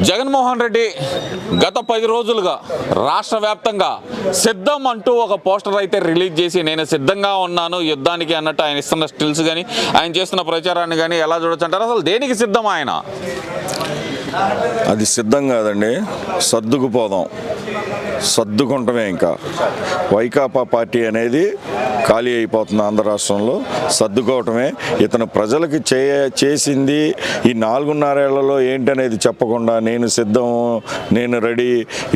జగన్మోహన్ రెడ్డి గత 10 రోజులుగా రాష్ట్ర వ్యాప్తంగా సిద్ధం అంటూ ఒక పోస్టర్ అయితే రిలీజ్ చేసి నేను సిద్ధంగా ఉన్నాను యుద్ధానికి అన్నట్టు ఆయన ఇస్తున్న స్టిల్స్ కానీ ఆయన చేస్తున్న ప్రచారాన్ని కానీ ఎలా చూడొచ్చు అంటారు? అసలు దేనికి సిద్ధం ఆయన? అది సిద్ధం కాదండి, సర్దుకుపోదాం, సర్దుకుంటమే. ఇంకా వైకాపా పార్టీ అనేది ఖాళీ అయిపోతుంది ఆంధ్ర రాష్ట్రంలో, సర్దుకోవటమే. ఇతను ప్రజలకి చేసింది ఈ 4.5 ఏళ్లలో ఏంటనేది చెప్పకుండా నేను సిద్ధం, నేను రెడీ,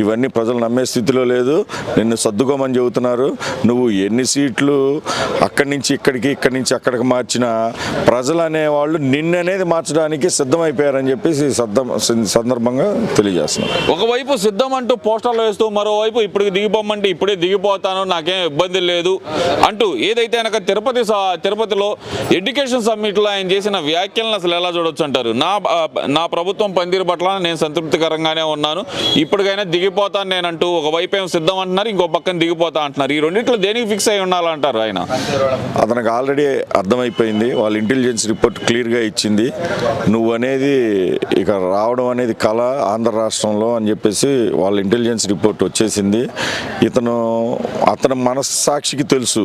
ఇవన్నీ ప్రజలు నమ్మే స్థితిలో లేదు. నిన్ను సర్దుకోమని చెబుతున్నారు. నువ్వు ఎన్ని సీట్లు అక్కడి నుంచి ఇక్కడికి, ఇక్కడి నుంచి అక్కడికి మార్చినా ప్రజలు అనేవాళ్ళు నిన్ననేది మార్చడానికి సిద్ధమైపోయారని చెప్పేసి సందర్భంగా తెలియజేస్తున్నాను. ఒకవైపు సిద్ధం అంటూ పోస్టర్లు వేస్తూ, మరోవైపు ఇప్పుడు దిగిపోమంటే ఇప్పుడే దిగిపోతాను, నాకేం ఇబ్బంది లేదు అంటూ ఏదైతే కనుక తిరుపతిలో ఎడ్యుకేషన్ సమ్మిట్లో ఆయన చేసిన వ్యాఖ్యలను అసలు ఎలా చూడొచ్చు అంటారు? నా ప్రభుత్వం పనితీరు పట్ల నేను సంతృప్తికరంగానే ఉన్నాను, ఇప్పటికైనా దిగిపోతాను నేనంటూ ఒకవైపు ఏమో సిద్ధం అంటున్నారు, ఇంకో పక్కన దిగిపోతా అంటున్నారు. ఈ రెండింటిలో దేనికి ఫిక్స్ అయి ఉండాలంటారు ఆయన? అతనికి ఆల్రెడీ అర్థమైపోయింది, వాళ్ళ ఇంటెలిజెన్స్ రిపోర్ట్ క్లియర్గా ఇచ్చింది. నువ్వు అనేది ఇక రావడం అనేది కళ ఆంధ్ర రాష్ట్రంలో అని చెప్పేసి వాళ్ళ ఇంటెలిజెన్స్ రిపోర్ట్ వచ్చేసింది. అతని మనస్సాక్షికి తెలుసు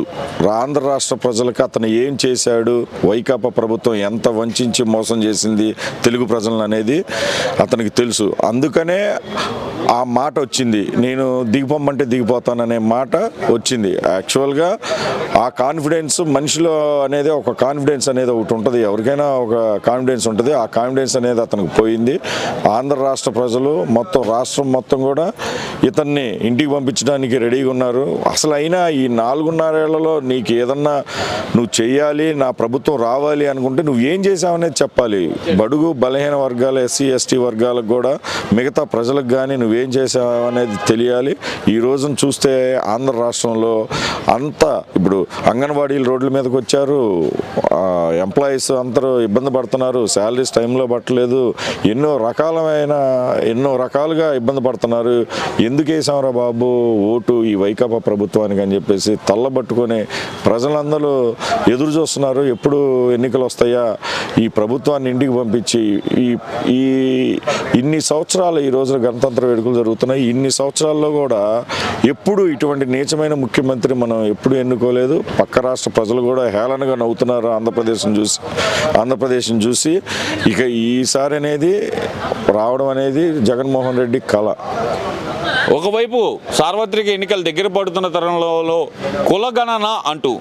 ఆంధ్ర రాష్ట్ర ప్రజలకు అతను ఏం చేశాడు, వైకాపా ప్రభుత్వం ఎంత వంచి మోసం చేసింది తెలుగు ప్రజలను అనేది అతనికి తెలుసు. అందుకనే ఆ మాట వచ్చింది, నేను దిగిపోమంటే దిగిపోతాననే మాట వచ్చింది. యాక్చువల్గా ఆ కాన్ఫిడెన్స్ మనిషిలో అనేది, ఒక కాన్ఫిడెన్స్ అనేది ఒకటి ఉంటుంది, ఎవరికైనా ఒక కాన్ఫిడెన్స్ ఉంటుంది. ఆ కాన్ఫిడెన్స్ అనేది అతనికి పోయింది. ఆంధ్ర రాష్ట్ర ప్రజలు మొత్తం, రాష్ట్రం మొత్తం కూడా ఇతన్ని ఇంటికి పంపించడానికి రెడీగా ఉన్నారు. అసలు అయినా ఈ 4.5 ఏళ్లలో నీకు ఏదన్నా నువ్వు చెయ్యాలి, నా ప్రభుత్వం రావాలి అనుకుంటే నువ్వు ఏం చేసావనేది చెప్పాలి. బడుగు బలహీన వర్గాల, ఎస్సీ ఎస్టీ వర్గాలకు కూడా, మిగతా ప్రజలకు కానీ నువ్వేం చేసావు అనేది తెలియాలి. ఈ రోజున చూస్తే ఆంధ్ర రాష్ట్రంలో అంతా ఇప్పుడు అంగన్వాడీలు రోడ్ల మీదకి వచ్చారు, ఎంప్లాయీస్ అందరూ ఇబ్బంది పడుతున్నారు, శాలరీస్ టైంలో పట్టలేదు, ఎన్నో రకాలుగా ఇబ్బంది పడుతున్నారు. ఎందుకు వేసాంరా బాబు ఓటు ఈ వైకాపా ప్రభుత్వానికి అని చెప్పేసి తల్లబట్టుకొని ప్రజలందరూ ఎదురు చూస్తున్నారు. ఎప్పుడు ఎన్నికలు వస్తాయా, ఈ ప్రభుత్వాన్ని ఇంటికి పంపించి ఇన్ని సంవత్సరాలు, ఈ రోజున గణతంత్ర వేడుకలు జరుగుతున్నాయి, ఇన్ని సంవత్సరాల్లో కూడా ఎప్పుడు ఇటువంటి నీచమైన ముఖ్యమంత్రి మనం ఎప్పుడు ఎన్నుకోలేదు. పక్క రాష్ట్ర ప్రజలు కూడా హేళనగా నవ్వుతున్నారు ఆంధ్రప్రదేశ్ని చూసి. ఇక ఈసారి అనేది రావడం అనేది జగన్మోహన్ రెడ్డి కళ. ఒకవైపు సార్వత్రిక ఎన్నికలు దగ్గర పడుతున్న తరుణంలో కులగణన అంటూ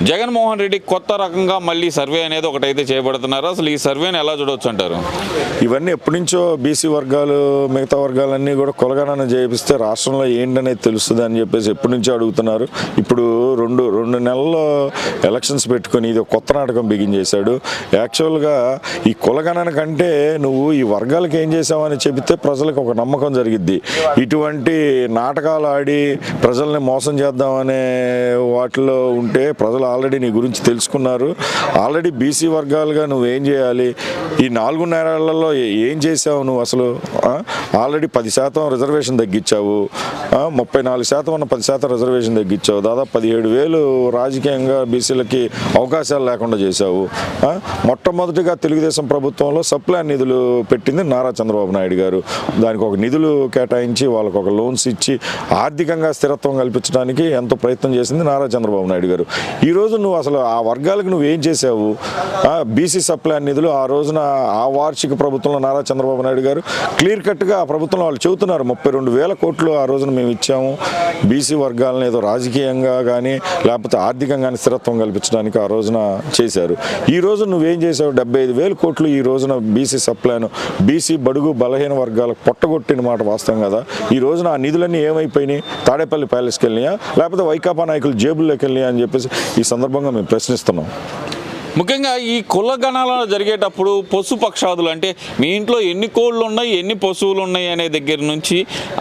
జగన్మోహన్ రెడ్డి కొత్త రకంగా మళ్ళీ సర్వే అనేది ఒకటైతే చేయబడుతున్నారు. అసలు ఈ సర్వేని ఎలా చూడవచ్చు అంటారు? ఇవన్నీ ఎప్పటి నుంచో బీసీ వర్గాలు, మిగతా వర్గాలన్నీ కూడా కులగణన చేపిస్తే రాష్ట్రంలో ఏంటనేది తెలుస్తుంది అని చెప్పేసి ఎప్పటి నుంచో అడుగుతున్నారు. ఇప్పుడు రెండు నెలల్లో ఎలక్షన్స్ పెట్టుకొని ఇది కొత్త నాటకం బిగించేశాడు. యాక్చువల్గా ఈ కులగణన కంటే నువ్వు ఈ వర్గాలకు ఏం చేసావని చెబితే ప్రజలకు ఒక నమ్మకం జరిగిద్ది. ఇటువంటి నాటకాలు ఆడి ప్రజల్ని మోసం చేద్దామనే వాటిలో ఉంటే ప్రజలు ఆల్రెడీ నీ గురించి తెలుసుకున్నారు. ఆల్రెడీ బీసీ వర్గాలుగా నువ్వేం చేయాలి, ఈ 4.5 ఏళ్లలో ఏం చేసావు నువ్వు? అసలు ఆల్రెడీ 10% రిజర్వేషన్ తగ్గించావు, 34% ఉన్న 10% రిజర్వేషన్ తగ్గించావు, దాదాపు 17,000 రాజకీయంగా బీసీలకి అవకాశాలు లేకుండా చేశావు. మొట్టమొదటిగా తెలుగుదేశం ప్రభుత్వంలో సప్లాన్ నిధులు పెట్టింది నారా చంద్రబాబు నాయుడు గారు. దానికి ఒక నిధులు కేటాయించి వాళ్ళకు ఒక లోన్స్ ఇచ్చి ఆర్థికంగా స్థిరత్వం కల్పించడానికి ఎంతో ప్రయత్నం చేసింది నారా చంద్రబాబు నాయుడు గారు. ఈరోజు నువ్వు అసలు ఆ వర్గాలకు నువ్వేం చేసావు? బీసీ సప్లాన్ నిధులు ఆ రోజున ఆ వార్షిక ప్రభుత్వంలో నారా చంద్రబాబు నాయుడు గారు క్లియర్ కట్గా ఆ ప్రభుత్వంలో వాళ్ళు చెబుతున్నారు, 32,000 కోట్లు ఆ రోజున మేము ఇచ్చాము బీసీ వర్గాలను ఏదో రాజకీయంగా కానీ లేకపోతే ఆర్థికంగా స్థిరత్వం కల్పించడానికి ఆ రోజున చేశారు. ఈ రోజు నువ్వేం చేసావు? 75,000 కోట్లు ఈ రోజున బీసీ సప్లాన్, బీసీ బడుగు బలహీన వర్గాలకు పొట్టగొట్టిన మాట వాస్తవం కదా. ఈ రోజున ఆ నిధులన్నీ ఏమైపోయినాయి? తాడేపల్లి ప్యాలెస్కి వెళ్ళినాయా, లేకపోతే వైకాపా నాయకులు జేబుల్లోకి వెళ్ళినాయా అని చెప్పేసి ఈ సందర్భంగా మేము ప్రశ్నిస్తున్నాం. ముఖ్యంగా ఈ కులగణాలు జరిగేటప్పుడు పశుపక్షాదులు అంటే మీ ఇంట్లో ఎన్ని కోళ్ళు ఉన్నాయి, ఎన్ని పశువులు ఉన్నాయి అనే దగ్గర నుంచి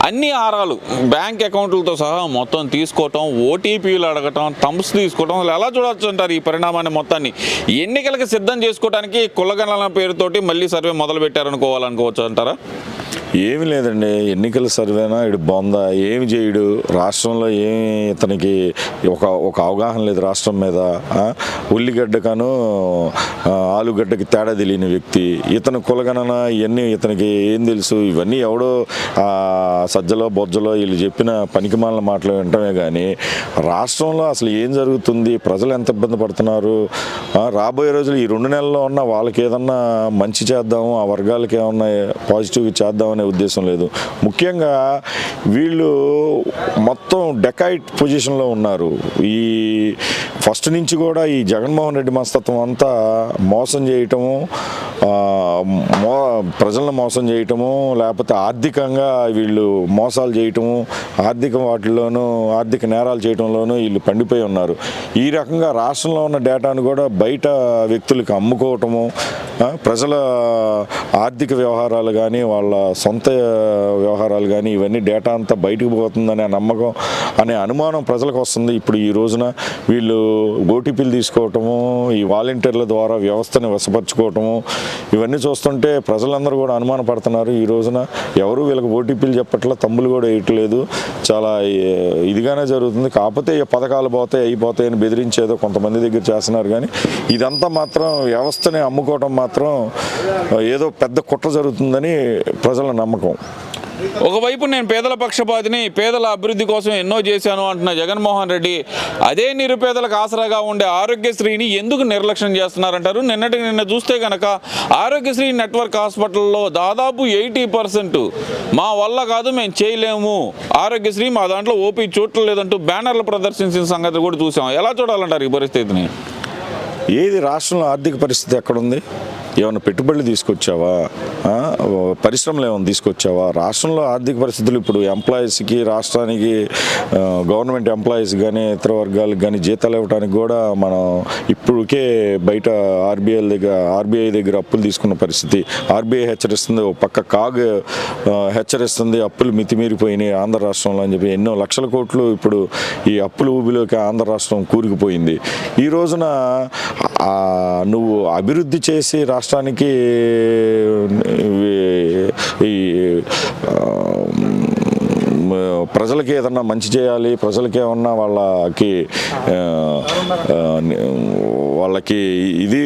అన్ని ఆరాలు బ్యాంక్ అకౌంట్లతో సహా మొత్తం తీసుకోవటం, ఓటీపీలు అడగటం, థంబ్స్ తీసుకోవటం, ఎలా చూడవచ్చు అంటారు ఈ పరిణామాన్ని మొత్తాన్ని? ఎన్నికలకు సిద్ధం చేసుకోవడానికి కులగణాల పేరుతోటి మళ్ళీ సర్వే మొదలు పెట్టారనుకోవాలనుకోవచ్చు అంటారా? ఏమి లేదండి, ఎన్నికల సర్వేనా ఇటు బొందా, ఏమి చేయడు రాష్ట్రంలో, ఏమి ఇతనికి ఒక అవగాహన లేదు రాష్ట్రం మీద. ఉల్లిగడ్డకను ఆలుగడ్డకి తేడా తెలియని వ్యక్తి ఇతను. కులగణన ఇవన్నీ ఇతనికి ఏం తెలుసు? ఇవన్నీ ఎవడో సజ్జలో బొజ్జలో వీళ్ళు చెప్పిన పనికిమాలిన మాటలు వింటమే కానీ రాష్ట్రంలో అసలు ఏం జరుగుతుంది, ప్రజలు ఎంత ఇబ్బంది పడుతున్నారు, రాబోయే రోజులు ఈ 2 నెలల్లో ఉన్న వాళ్ళకి ఏదన్నా మంచి చేద్దాము, ఆ వర్గాలకి ఏమన్నా పాజిటివ్గా చేద్దామనే ఉద్దేశం లేదు. ముఖ్యంగా వీళ్ళు మొత్తం డెకాయిట్ పొజిషన్లో ఉన్నారు. ఈ ఫస్ట్ నుంచి కూడా ఈ జగన్మోహన్ రెడ్డి మనస్తత్వం అంతా మోసం చేయటము, ప్రజలను మోసం చేయటము, లేకపోతే ఆర్థికంగా వీళ్ళు మోసాలు చేయటము, వాటిల్లోనూ ఆర్థిక నేరాలు చేయటంలోనూ వీళ్ళు పండిపోయి ఉన్నారు. ఈ రకంగా రాష్ట్రంలో ఉన్న డేటాను కూడా బయట వ్యక్తులకు అమ్ముకోవటము, ప్రజల ఆర్థిక వ్యవహారాలు కానీ వాళ్ళ సొంత వ్యవహారాలు కానీ ఇవన్నీ డేటా అంతా బయటకు పోతుందనే నమ్మకం, అనే అనుమానం ప్రజలకు వస్తుంది. ఇప్పుడు ఈ రోజున వీళ్ళు ఓటీపీలు తీసుకోవటము, ఈ వాలంటీర్ల ద్వారా వ్యవస్థని వశపరుచుకోవటము, ఇవన్నీ చూస్తుంటే ప్రజలందరూ కూడా అనుమాన పడుతున్నారు. ఈ రోజున ఎవరు వీళ్ళకి ఓటీపీలు చెప్పట్ల, తమ్ములు కూడా వేయట్లేదు. చాలా ఇదిగానే జరుగుతుంది. కాకపోతే పథకాలు పోతాయి అయిపోతాయి అని బెదిరించేదో కొంతమంది దగ్గర చేస్తున్నారు. కానీ ఇదంతా మాత్రం వ్యవస్థని అమ్ముకోవటం మాత్రం ఏదో పెద్ద కుట్ర జరుగుతుందని ప్రజల నమ్మకం. ఒకవైపు నేను పేదల పక్షపాతిని, పేదల అభివృద్ధి కోసం ఎన్నో చేశాను అంటున్న జగన్మోహన్ రెడ్డి అదే నిరుపేదలకు ఆసరాగా ఉండే ఆరోగ్యశ్రీని ఎందుకు నిర్లక్ష్యం చేస్తున్నారంటారు? నిన్న చూస్తే కనుక ఆరోగ్యశ్రీ నెట్వర్క్ హాస్పిటల్లో దాదాపు 80% మా వల్ల కాదు, మేము చేయలేము, ఆరోగ్యశ్రీ మా దాంట్లో ఓపీ చూడలేదంటూ బ్యానర్లు ప్రదర్శించిన సంగతి కూడా చూసాం. ఎలా చూడాలంటారు ఈ పరిస్థితిని? ఏది రాష్ట్రంలో ఆర్థిక పరిస్థితి ఎక్కడుంది? ఏమైనా పెట్టుబడులు తీసుకొచ్చావా? పరిశ్రమలు ఏమైనా తీసుకొచ్చావా? రాష్ట్రంలో ఆర్థిక పరిస్థితులు ఇప్పుడు ఎంప్లాయీస్కి, రాష్ట్రానికి, గవర్నమెంట్ ఎంప్లాయీస్ కానీ ఇతర వర్గాలకు కానీ జీతాలు ఇవ్వడానికి కూడా మనం ఇప్పటికే బయట ఆర్బీఐ దగ్గర అప్పులు తీసుకున్న పరిస్థితి. ఆర్బీఐ హెచ్చరిస్తుంది, ఒక పక్క కాగ్ హెచ్చరిస్తుంది, అప్పులు మితిమీరిపోయినాయి ఆంధ్ర రాష్ట్రంలో అని చెప్పి. ఎన్నో లక్షల కోట్లు ఇప్పుడు ఈ అప్పుల ఊబిలోకి ఆంధ్ర రాష్ట్రం కూరుకుపోయింది. ఈ రోజున నువ్వు అభివృద్ధి చేసి రాష్ట్రానికి ఈ ప్రజలకి ఏదన్నా మంచి చేయాలి, ప్రజలకి ఏమన్నా వాళ్ళకి ఇది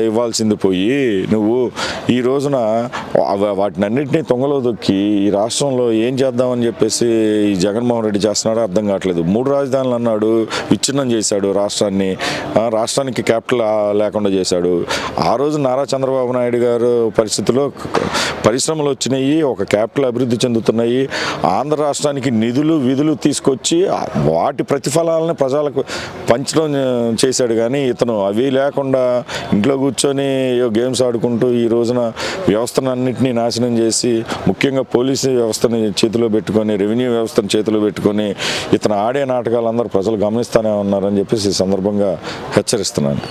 ఇవ్వాల్సింది పోయి నువ్వు ఈ రోజున వాటిని అన్నింటినీ తొంగలో దొక్కి ఈ రాష్ట్రంలో ఏం చేద్దామని చెప్పేసి ఈ జగన్మోహన్ రెడ్డి చేస్తున్నాడో అర్థం కావట్లేదు. 3 రాజధానులు అన్నాడు, విచ్ఛిన్నం చేశాడు రాష్ట్రాన్ని, రాష్ట్రానికి క్యాపిటల్ లేకుండా చేశాడు. ఆ రోజు నారా చంద్రబాబు నాయుడు గారు పరిస్థితిలో పరిశ్రమలు వచ్చినాయి, ఒక క్యాపిటల్ అభివృద్ధి చెందుతున్నాయి, ఆంధ్ర రాష్ట్రానికి విధులు తీసుకొచ్చి వాటి ప్రతిఫలాలను ప్రజలకు పంచడం చేశాడు. కానీ ఇతను అవి లేకుండా ఇంట్లో కూర్చొని గేమ్స్ ఆడుకుంటూ ఈ రోజున వ్యవస్థను అన్నింటినీ నాశనం చేసి, ముఖ్యంగా పోలీసు వ్యవస్థని చేతిలో పెట్టుకొని, రెవెన్యూ వ్యవస్థను చేతిలో పెట్టుకొని ఇతను ఆడే నాటకాలు అందరూ ప్రజలు గమనిస్తూనే ఉన్నారని చెప్పేసి ఈ సందర్భంగా హెచ్చరిస్తున్నాను.